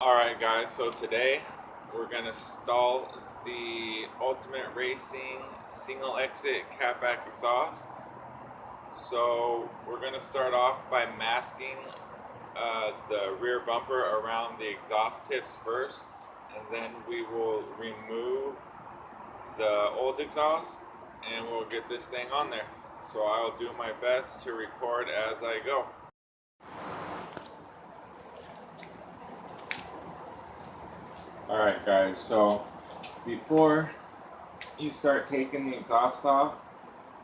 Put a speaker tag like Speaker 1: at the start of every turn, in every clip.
Speaker 1: Alright guys, so today we're going to install the Ultimate Racing single exit catback exhaust. So we're going to start off by masking the rear bumper around the exhaust tips first, and then we will remove the old exhaust and we'll get this thing on there. So I'll do my best to record as I go. Alright guys, so before you start taking the exhaust off,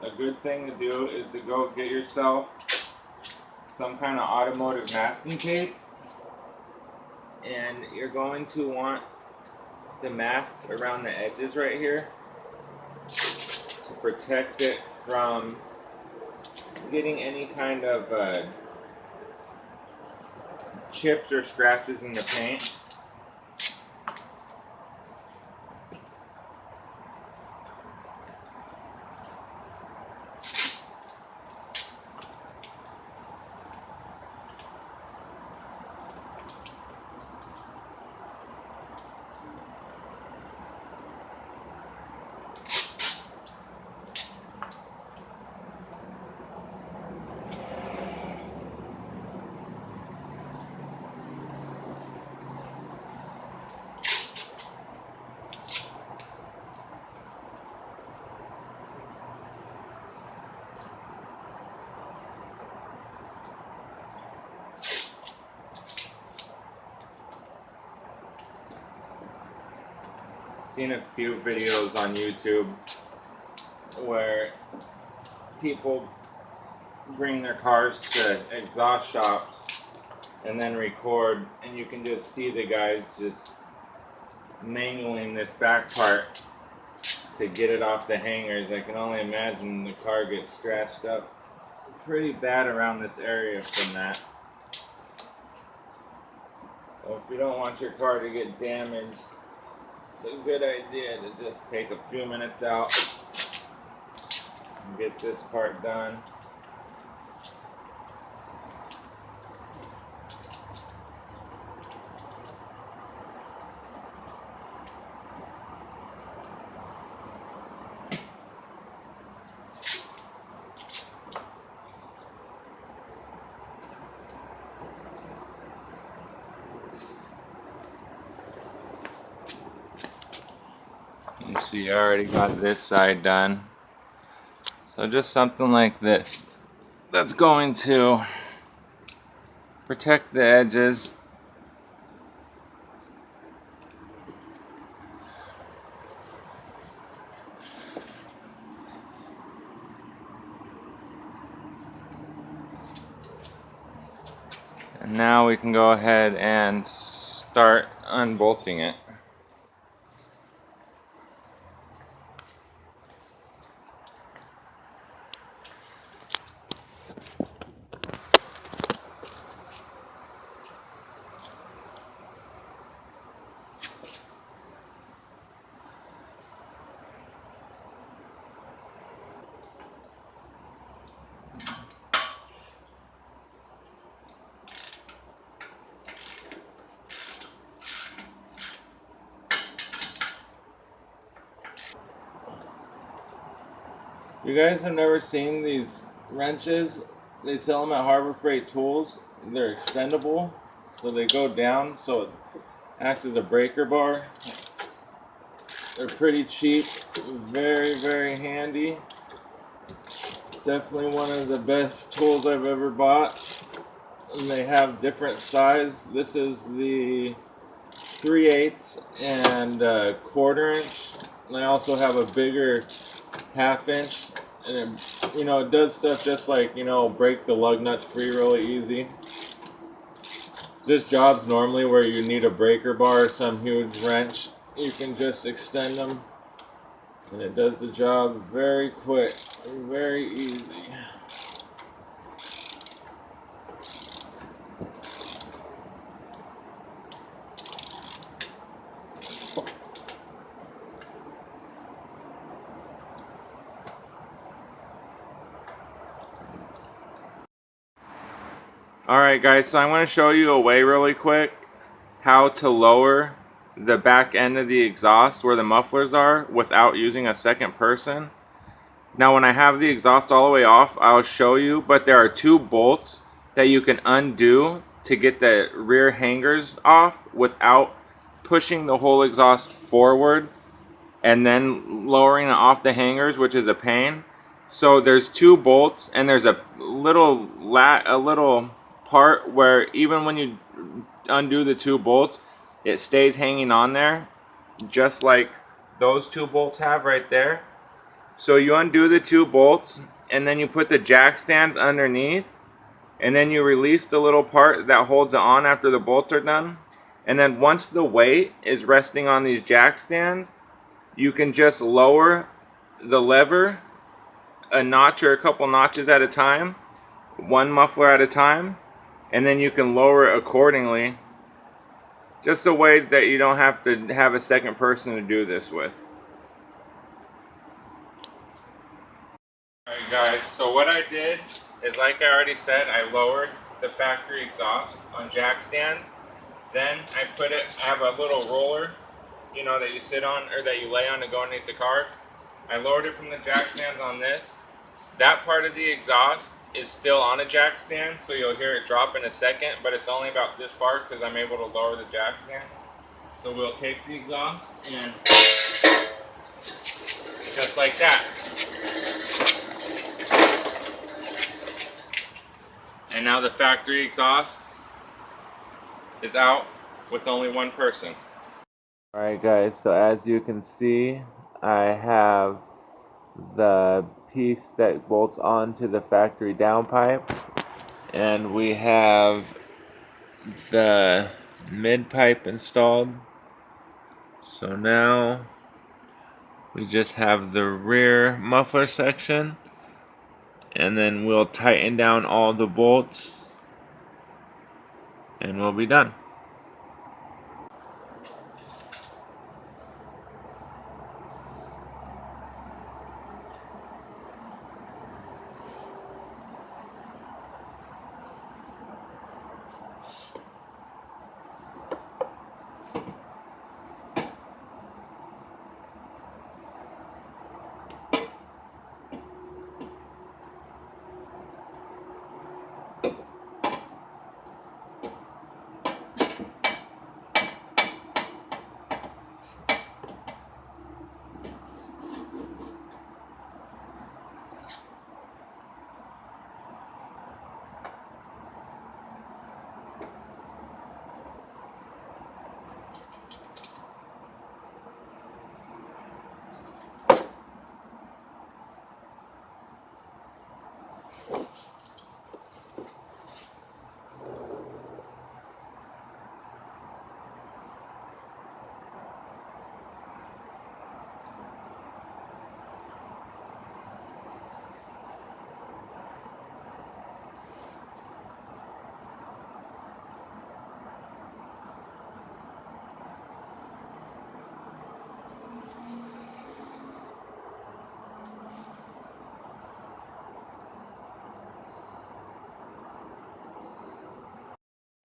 Speaker 1: a good thing to do is to go get yourself some kind of automotive masking tape, and you're going to want to mask around the edges right here to protect it from getting any kind of chips or scratches in the paint. Seen a few videos on YouTube where people bring their cars to exhaust shops and then record, and you can just see the guys just mangling this back part to get it off the hangers. I can only imagine the car gets scratched up pretty bad around this area from that. So if you don't want your car to get damaged, it's a good idea to just take a few minutes out and get this part done. You see, I already got this side done. So just something like this. That's going to protect the edges. And now we can go ahead and start unbolting it. You guys have never seen these wrenches? They sell them at Harbor Freight Tools. They're extendable, so they go down, so it acts as a breaker bar. They're pretty cheap, very, very handy. Definitely one of the best tools I've ever bought. And they have different size. This is the 3/8 and 1/4 inch. And I also have a bigger 1/2 inch. And it, it does stuff just like, break the lug nuts free really easy. Just jobs normally where you need a breaker bar or some huge wrench, you can just extend them and it does the job very quick, very easy. Alright guys, so I'm going to show you a way really quick how to lower the back end of the exhaust where the mufflers are without using a second person. Now when I have the exhaust all the way off, I'll show you, but there are 2 bolts that you can undo to get the rear hangers off without pushing the whole exhaust forward and then lowering it off the hangers, which is a pain. So there's 2 bolts, and there's a little part where even when you undo the 2 bolts, it stays hanging on there, just like those 2 bolts have right there. So you undo the 2 bolts, and then you put the jack stands underneath, and then you release the little part that holds it on after the bolts are done. And then once the weight is resting on these jack stands, you can just lower the lever a notch or a couple notches at a time, 1 muffler at a time, and then you can lower it accordingly. Just a way that you don't have to have a second person to do this with. Alright guys, so what I did is, like I already said, I lowered the factory exhaust on jack stands. Then I have a little roller, you know, that you sit on or that you lay on to go underneath the car. I lowered it from the jack stands on this. That part of the exhaust is still on a jack stand, so you'll hear it drop in a second, but it's only about this far because I'm able to lower the jack stand. So we'll take the exhaust and just like that. And now the factory exhaust is out with only 1 person. Alright guys, so as you can see, I have the piece that bolts onto the factory downpipe, and we have the mid pipe installed. So now we just have the rear muffler section, and then we'll tighten down all the bolts and we'll be done.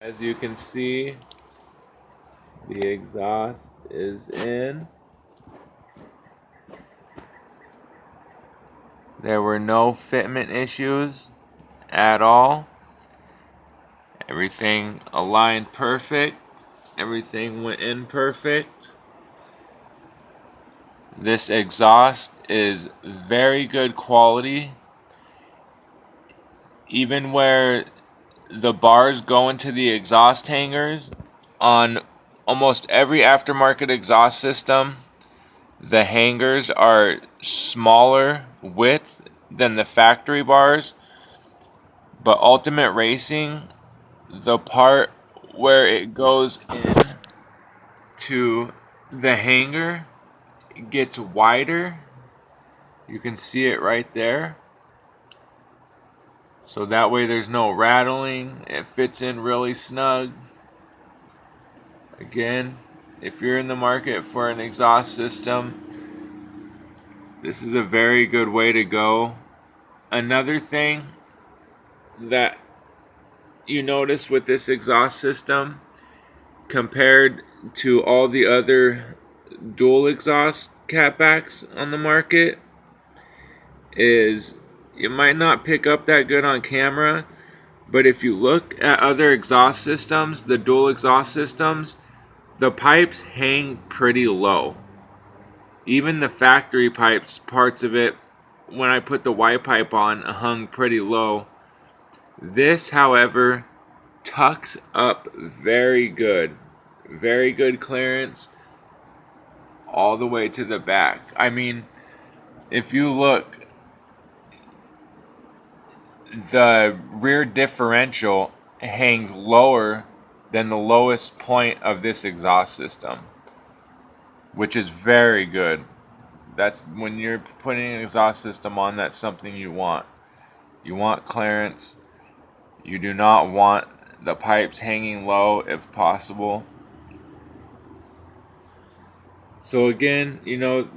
Speaker 1: As you can see, the exhaust is in. There were no fitment issues at all. Everything aligned perfect. Everything went in perfect. This exhaust is very good quality. Even where the bars go into the exhaust hangers on almost every aftermarket exhaust system, the hangers are smaller width than the factory bars. But Ultimate Racing, the part where it goes in to the hanger gets wider. You can see it right there. So that way there's no rattling. It fits in really snug. Again, if you're in the market for an exhaust system, this is a very good way to go. Another thing that you notice with this exhaust system compared to all the other dual exhaust catbacks on the market is it might not pick up that good on camera, but if you look at other exhaust systems, the dual exhaust systems, the pipes hang pretty low. Even the factory pipes, parts of it, when I put the Y pipe on, hung pretty low. This, however, tucks up very good. Very good clearance all the way to the back. I mean, if you look, the rear differential hangs lower than the lowest point of this exhaust system, which is very good. That's when you're putting an exhaust system on, that's something you want. You want clearance. You do not want the pipes hanging low if possible. So again, you know,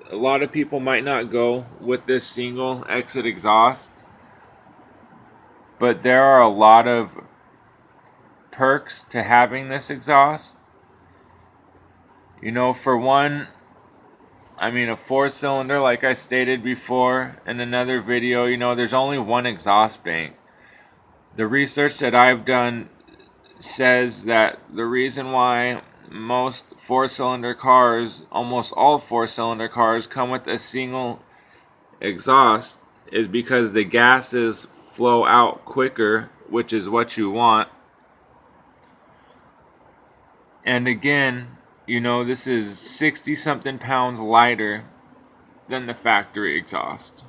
Speaker 1: a lot of people might not go with this single exit exhaust, but there are a lot of perks to having this exhaust. You know, for one, I mean, a 4-cylinder, like I stated before in another video, you know, there's only one exhaust bank. The research that I've done says that the reason why most 4-cylinder cars, almost all 4-cylinder cars, come with a single exhaust is because the gases flow out quicker, which is what you want. And again, you know, this is 60 something pounds lighter than the factory exhaust.